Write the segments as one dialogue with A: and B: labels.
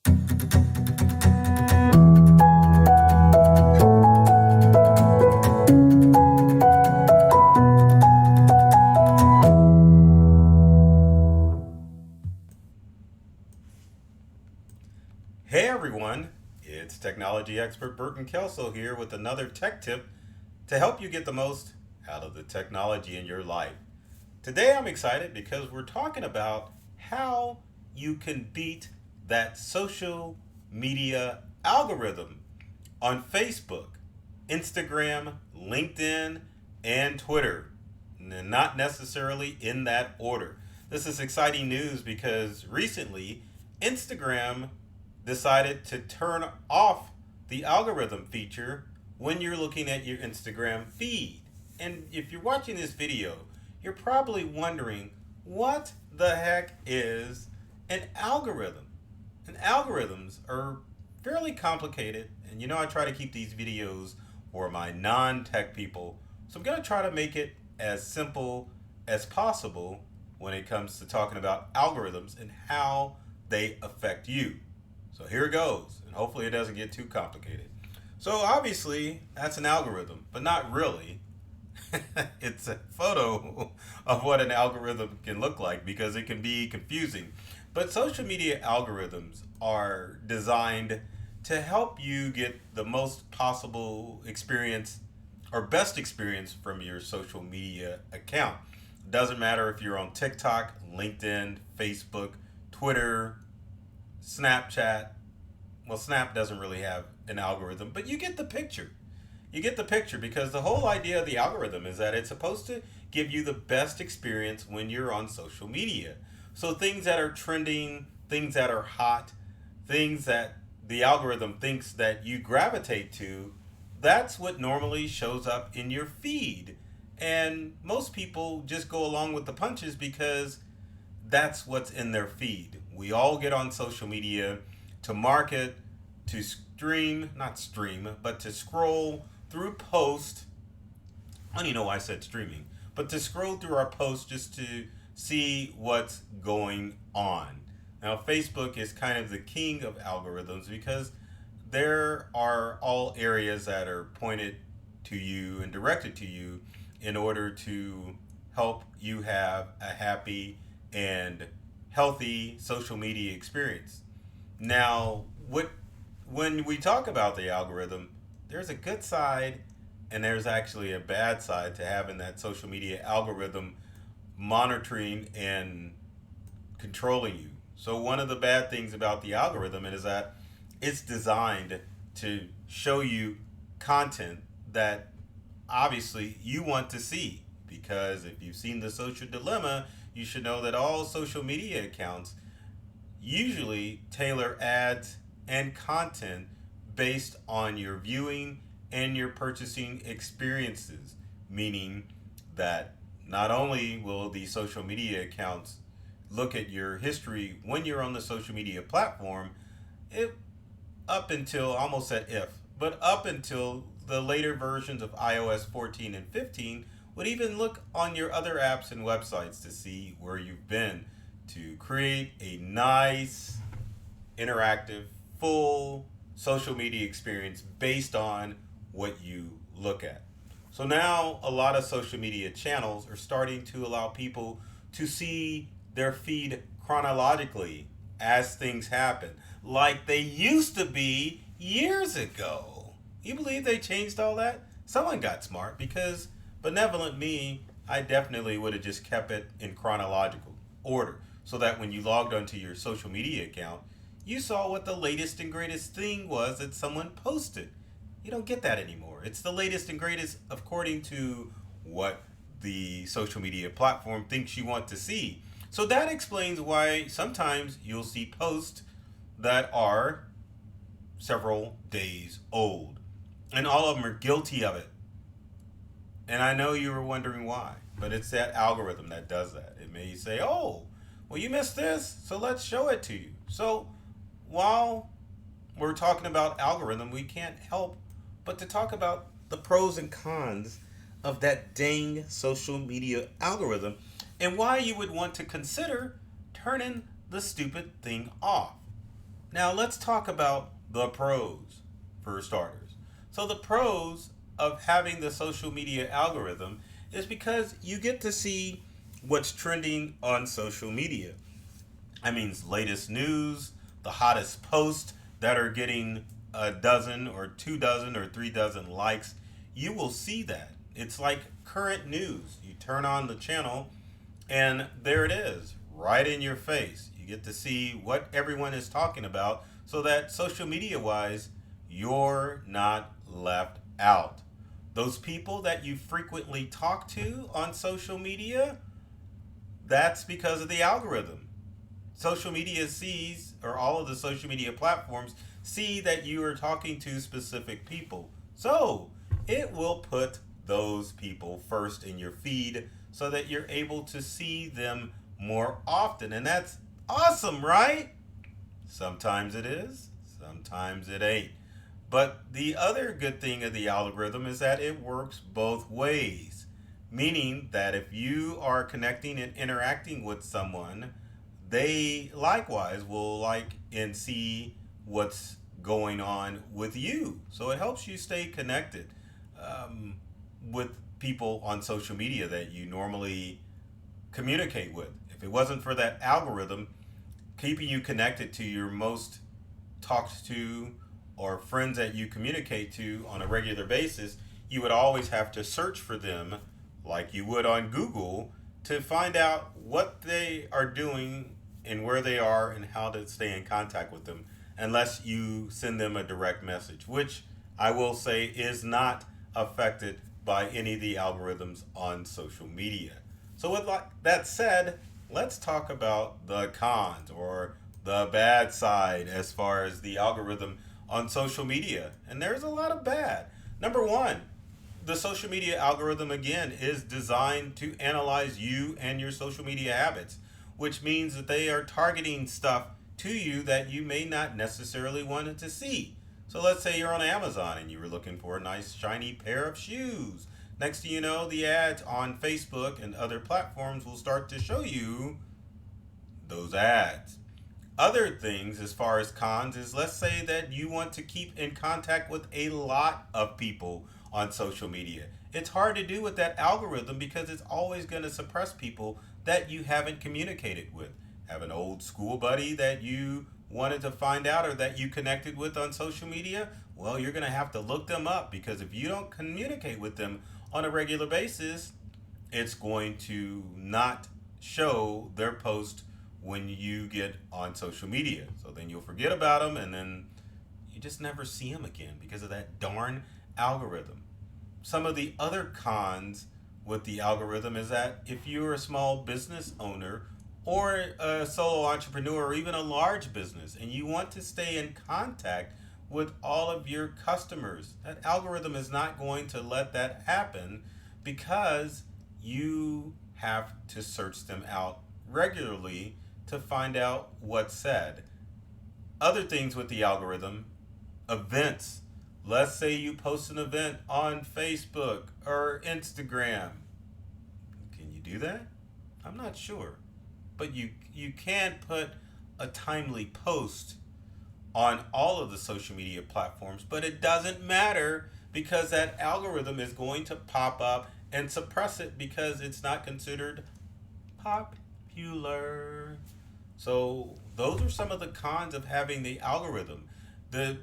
A: Hey everyone, it's technology expert Burton Kelso here with another tech tip to help you get the most out of the technology in your life. Today I'm excited because we're talking about how you can beat that social media algorithm on Facebook, Instagram, LinkedIn, and Twitter. Not necessarily in that order. This is exciting news because recently Instagram decided to turn off the algorithm feature when you're looking at your Instagram feed. And if you're watching this video, you're probably wondering what the heck is an algorithm? And algorithms are fairly complicated. And I try to keep these videos for my non tech people. So I'm going to try to make it as simple as possible when it comes to talking about algorithms and how they affect you. So here it goes, and hopefully it doesn't get too complicated. So obviously, that's an algorithm, but not really. It's a photo of what an algorithm can look like because it can be confusing. But social media algorithms are designed to help you get the most possible experience or best experience from your social media account. Doesn't matter if you're on TikTok, LinkedIn, Facebook, Twitter, Snapchat. Well, Snap doesn't really have an algorithm, but you get the picture. You get the picture because the whole idea of the algorithm is that it's supposed to give you the best experience when you're on social media. So things that are trending, things that are hot, things that the algorithm thinks that you gravitate to, that's what normally shows up in your feed. And most people just go along with the punches because that's what's in their feed. We all get on social media to market, to stream, not stream, but to scroll through posts. I don't even know why I said streaming, but to scroll through our posts just to see what's going on. Now, Facebook is kind of the king of algorithms because there are all areas that are pointed to you and directed to you in order to help you have a happy and healthy social media experience. Now, when we talk about the algorithm, there's a good side and there's actually a bad side to having that social media algorithm monitoring and controlling you. So one of the bad things about the algorithm is that it's designed to show you content that obviously you want to see, because if you've seen The Social Dilemma, you should know that all social media accounts usually tailor ads and content based on your viewing and your purchasing experiences, meaning that not only will the social media accounts look at your history when you're on the social media platform, it up until almost said if, but up until the later versions of iOS 14 and 15 would even look on your other apps and websites to see where you've been to create a nice, interactive, full social media experience based on what you look at. So now a lot of social media channels are starting to allow people to see their feed chronologically as things happen, like they used to be years ago. You believe they changed all that? Someone got smart because benevolent me, I definitely would have just kept it in chronological order so that when you logged onto your social media account, you saw what the latest and greatest thing was that someone posted. You don't get that anymore. It's the latest and greatest according to what the social media platform thinks you want to see. So that explains why sometimes you'll see posts that are several days old. And all of them are guilty of it. And I know you were wondering why, but it's that algorithm that does that. It may say, oh, well, you missed this, so let's show it to you. So while we're talking about algorithm, we can't help but to talk about the pros and cons of that dang social media algorithm and why you would want to consider turning the stupid thing off. Now let's talk about the pros for starters. So the pros of having the social media algorithm is because you get to see what's trending on social media. I mean, latest news, the hottest posts that are getting a dozen or 2 dozen or 3 dozen likes. You will see that. It's like current news. You turn on the channel and there it is, right in your face. You get to see what everyone is talking about so that social media wise, you're not left out. Those people that you frequently talk to on social media, that's because of the algorithm. Social media sees, or all of the social media platforms see that you are talking to specific people. So it will put those people first in your feed so that you're able to see them more often. And that's awesome, right? Sometimes it is, sometimes it ain't. But the other good thing of the algorithm is that it works both ways. Meaning that if you are connecting and interacting with someone, they likewise will like and see what's going on with you. So it helps you stay connected um, with people on social media that you normally communicate with. If it wasn't for that algorithm keeping you connected to your most talked to or friends that you communicate to on a regular basis, you would always have to search for them like you would on Google to find out what they are doing and where they are and how to stay in contact with them unless you send them a direct message, which I will say is not affected by any of the algorithms on social media. So, with that said, let's talk about the cons or the bad side as far as the algorithm on social media. And there's a lot of bad. Number one, the social media algorithm again is designed to analyze you and your social media habits, which means that they are targeting stuff to you that you may not necessarily want to see. So let's say you're on Amazon and you were looking for a nice shiny pair of shoes. Next thing you know, the ads on Facebook and other platforms will start to show you those ads. Other things as far as cons is, let's say that you want to keep in contact with a lot of people on social media. It's hard to do with that algorithm because it's always going to suppress people that you haven't communicated with. Have an old school buddy that you wanted to find out or that you connected with on social media? Well, you're going to have to look them up because if you don't communicate with them on a regular basis, it's going to not show their post when you get on social media. So then you'll forget about them and then you just never see them again because of that darn algorithm. Some of the other cons with the algorithm is that if you're a small business owner or a solo entrepreneur or even a large business and you want to stay in contact with all of your customers, that algorithm is not going to let that happen because you have to search them out regularly to find out what's said. Other things with the algorithm, events. Let's say you post an event on Facebook or Instagram. Can you do that? I'm not sure. But you can put a timely post on all of the social media platforms, but it doesn't matter because that algorithm is going to pop up and suppress it because it's not considered popular. So those are some of the cons of having the algorithm. The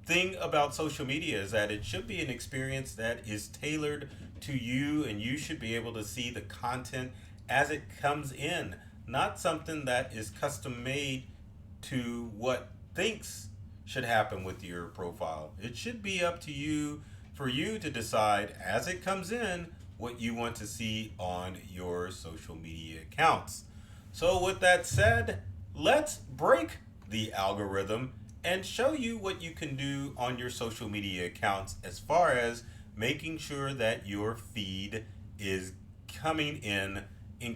A: thing about social media is that it should be an experience that is tailored to you and you should be able to see the content as it comes in, not something that is custom made to what thinks should happen with your profile. It should be up to you for you to decide as it comes in what you want to see on your social media accounts. So with that said, let's break the algorithm and show you what you can do on your social media accounts as far as making sure that your feed is coming in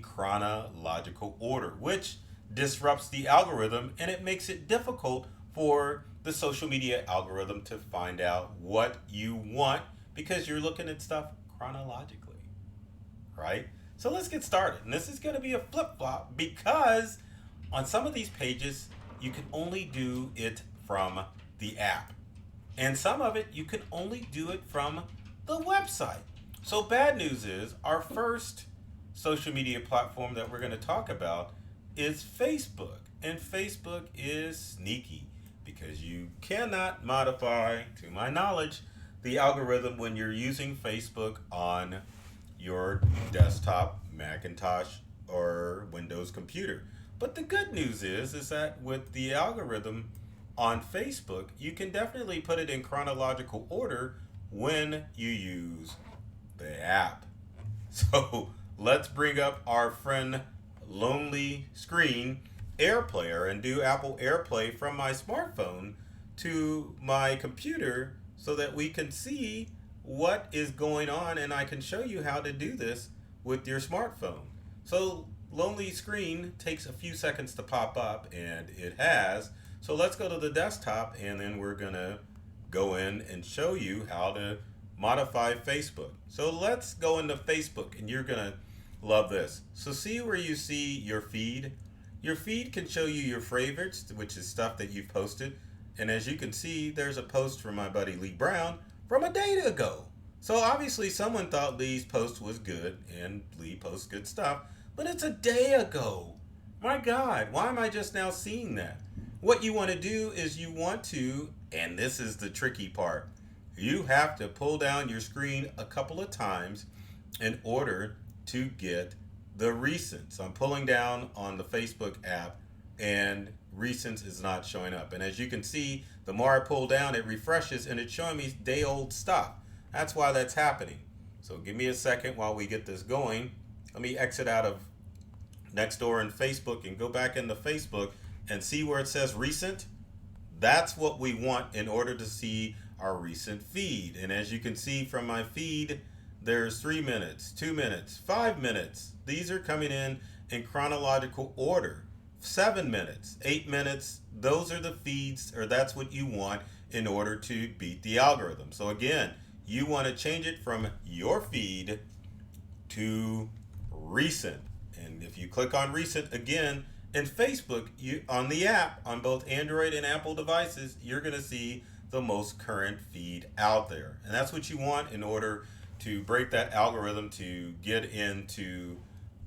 A: chronological order, which disrupts the algorithm and it makes it difficult for the social media algorithm to find out what you want because you're looking at stuff chronologically, right? So let's get started. And this is going to be a flip flop because on some of these pages, you can only do it from the app. And some of it, you can only do it from the website. So, bad news is our first social media platform that we're going to talk about is Facebook. And Facebook is sneaky because you cannot modify, to my knowledge, the algorithm when you're using Facebook on your desktop, Macintosh, or Windows computer. But the good news is that with the algorithm on Facebook, you can definitely put it in chronological order when you use the app. So let's bring up our friend Lonely Screen AirPlayer and do Apple AirPlay from my smartphone to my computer so that we can see what is going on and I can show you how to do this with your smartphone. So Lonely Screen takes a few seconds to pop up and it has. So let's go to the desktop and then we're gonna go in and show you how to modify Facebook. So let's go into Facebook and you're gonna love this. So see where you see your feed? Your feed can show you your favorites, which is stuff that you've posted. And as you can see, there's a post from my buddy Lee Brown from a day ago. So obviously someone thought Lee's post was good and Lee posts good stuff, but it's a day ago. My God, why am I just now seeing that? What you want to do is you want to, and this is the tricky part, you have to pull down your screen a couple of times in order to get the recents. I'm pulling down on the Facebook app and recents is not showing up. And as you can see, the more I pull down, it refreshes and it's showing me day old stuff. That's why that's happening. So give me a second while we get this going. Let me exit out of Nextdoor and Facebook and go back into Facebook and see where it says recent. That's what we want in order to see our recent feed. And as you can see from my feed, there's 3 minutes, 2 minutes, 5 minutes. These are coming in chronological order. 7 minutes, 8 minutes. Those are the feeds, or that's what you want in order to beat the algorithm. So again, you want to change it from your feed to recent. And if you click on recent again in Facebook, you on the app on both Android and Apple devices, you're going to see the most current feed out there. And that's what you want in order to break that algorithm to get into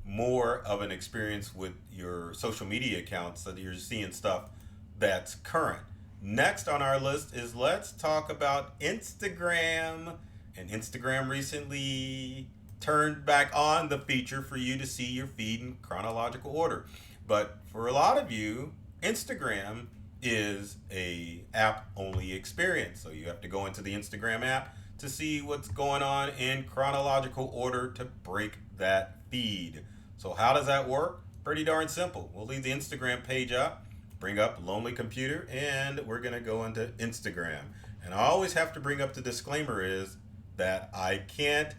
A: more of an experience with your social media accounts so that you're seeing stuff that's current. Next on our list is let's talk about Instagram. And Instagram recently turned back on the feature for you to see your feed in chronological order. But for a lot of you, Instagram is a app only experience. So you have to go into the Instagram app to see what's going on in chronological order to break that feed. So how does that work? Pretty darn simple. We'll leave the Instagram page up, bring up Lonely Computer, and we're gonna go into Instagram. And I always have to bring up the disclaimer is that I can't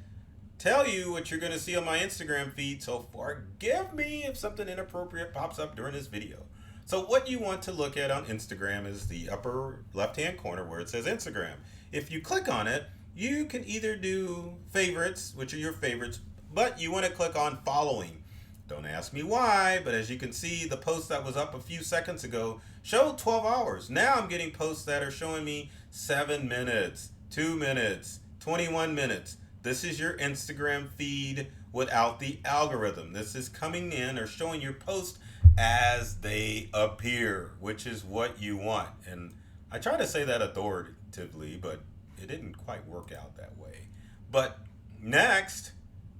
A: tell you what you're gonna see on my Instagram feed, so forgive me if something inappropriate pops up during this video. So what you want to look at on Instagram is the upper left-hand corner where it says Instagram. If you click on it, you can either do favorites, which are your favorites, but you want to click on following. Don't ask me why, but as you can see, the post that was up a few seconds ago showed 12 hours. Now I'm getting posts that are showing me 7 minutes, 2 minutes, 21 minutes. This is your Instagram feed without the algorithm. This is coming in or showing your post as they appear, which is what you want. And I try to say that authoritatively, but it didn't quite work out that way. But next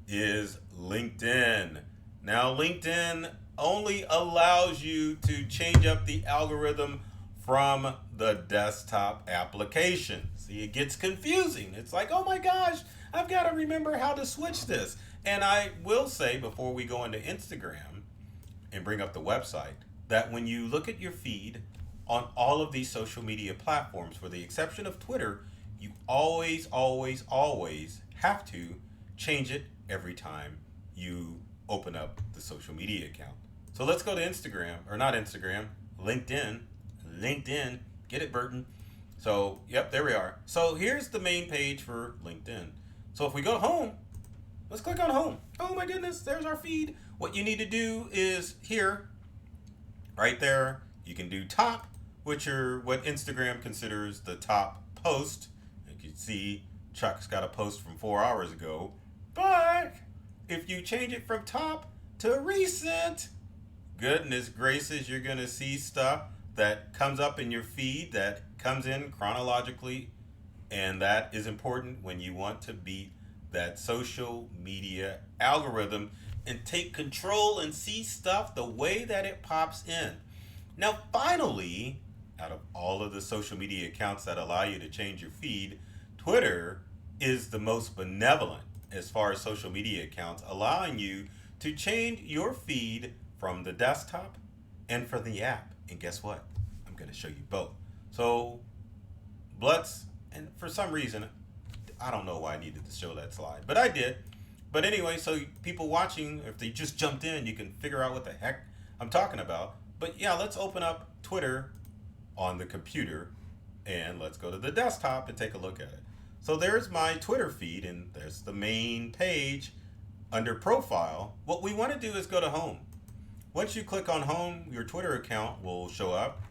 A: is LinkedIn. Now, LinkedIn only allows you to change up the algorithm from the desktop application. See, it gets confusing. It's like, oh my gosh, I've got to remember how to switch this. And I will say before we go into Instagram and bring up the website that when you look at your feed on all of these social media platforms, for the exception of Twitter, you always, always, always have to change it every time you open up the social media account. So let's go to Instagram, or not Instagram, LinkedIn. LinkedIn, get it, Burton. So, yep, there we are. So here's the main page for LinkedIn. So if we go home, let's click on home. Oh my goodness, there's our feed. What you need to do is here, right there, You can do top, which are what Instagram considers the top post. You can see Chuck's got a post from 4 hours ago. But if you change it from top to recent, goodness gracious, you're going to see stuff that comes up in your feed that comes in chronologically. And that is important when you want to beat that social media algorithm and take control and see stuff the way that it pops in. Now, finally, out of all of the social media accounts that allow you to change your feed, Twitter is the most benevolent as far as social media accounts, allowing you to change your feed from the desktop and from the app. And guess what? I'm going to show you both. So, let's, and for some reason, I don't know why I needed to show that slide, but I did. But anyway, so people watching, if they just jumped in, you can figure out what the heck I'm talking about. But yeah, let's open up Twitter on the computer and let's go to the desktop and take a look at it. So there's my Twitter feed and there's the main page under profile. What we want to do is go to home. Once you click on home, your Twitter account will show up.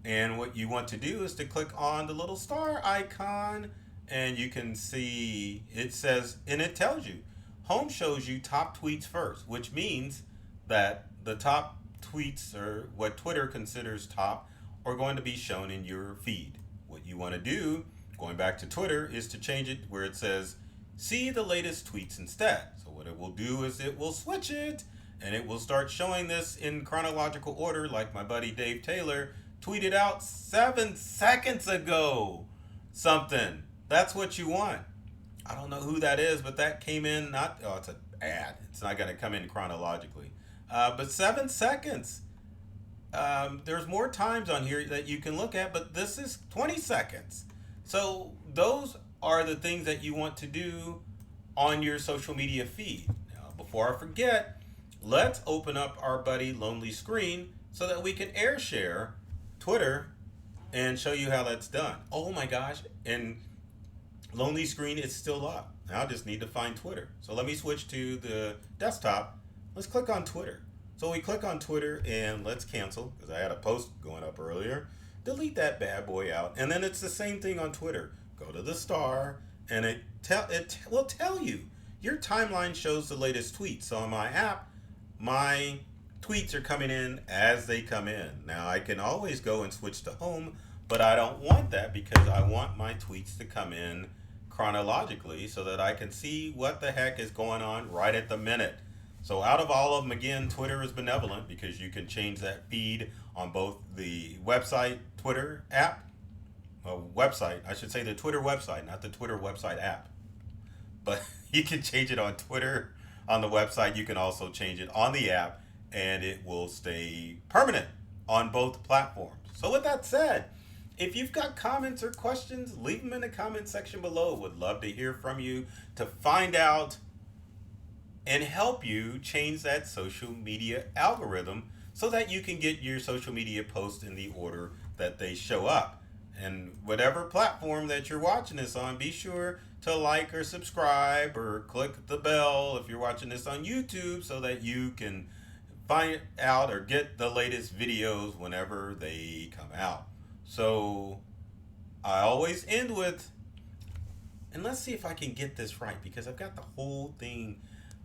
A: And what you want to do is to click on the little star icon and you can see it says, and it tells you, home shows you top tweets first, which means that the top tweets, or what Twitter considers top, are going to be shown in your feed. What you want to do, going back to Twitter, is to change it where it says, see the latest tweets instead. So what it will do is it will switch it and it will start showing this in chronological order, like my buddy Dave Taylor tweeted out 7 seconds ago something. That's what you want. I don't know who that is, but that came in not, oh, it's an ad. It's not going to come in chronologically. But 7 seconds. There's more times on here that you can look at, but this is 20 seconds. So those are the things that you want to do on your social media feed. Now, before I forget, let's open up our buddy Lonely Screen so that we can air share Twitter and show you how that's done. Oh my gosh, and Lonely Screen is still up. Now I just need to find Twitter. So let me switch to the desktop. Let's click on Twitter. So we click on Twitter and let's cancel, because I had a post going up earlier. Delete that bad boy out. And then it's the same thing on Twitter. Go to the star and it will tell you. Your timeline shows the latest tweets. So on my app, my tweets are coming in as they come in. Now I can always go and switch to home, but I don't want that because I want my tweets to come in chronologically so that I can see what the heck is going on right at the minute. So out of all of them, again, Twitter is benevolent because you can change that feed on both the website Twitter app, website, I should say the Twitter website, not the Twitter website app. But you can change it on Twitter, on the website. You can also change it on the app and it will stay permanent on both platforms. So with that said, if you've got comments or questions, leave them in the comment section below. Would love to hear from you to find out and help you change that social media algorithm so that you can get your social media posts in the order that they show up. And whatever platform that you're watching this on, be sure to like or subscribe or click the bell if you're watching this on YouTube so that you can find out or get the latest videos whenever they come out. So I always end with, and let's see if I can get this right because I've got the whole thing.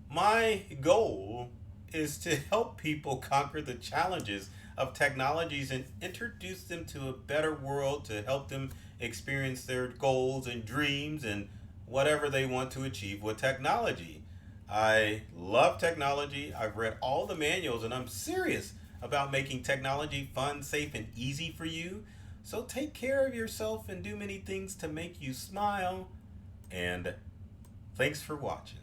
A: My goal is to help people conquer the challenges of technologies and introduce them to a better world to help them experience their goals and dreams and whatever they want to achieve with technology. I love technology. I've read all the manuals and I'm serious about making technology fun, safe, and easy for you. So take care of yourself and do many things to make you smile. And thanks for watching.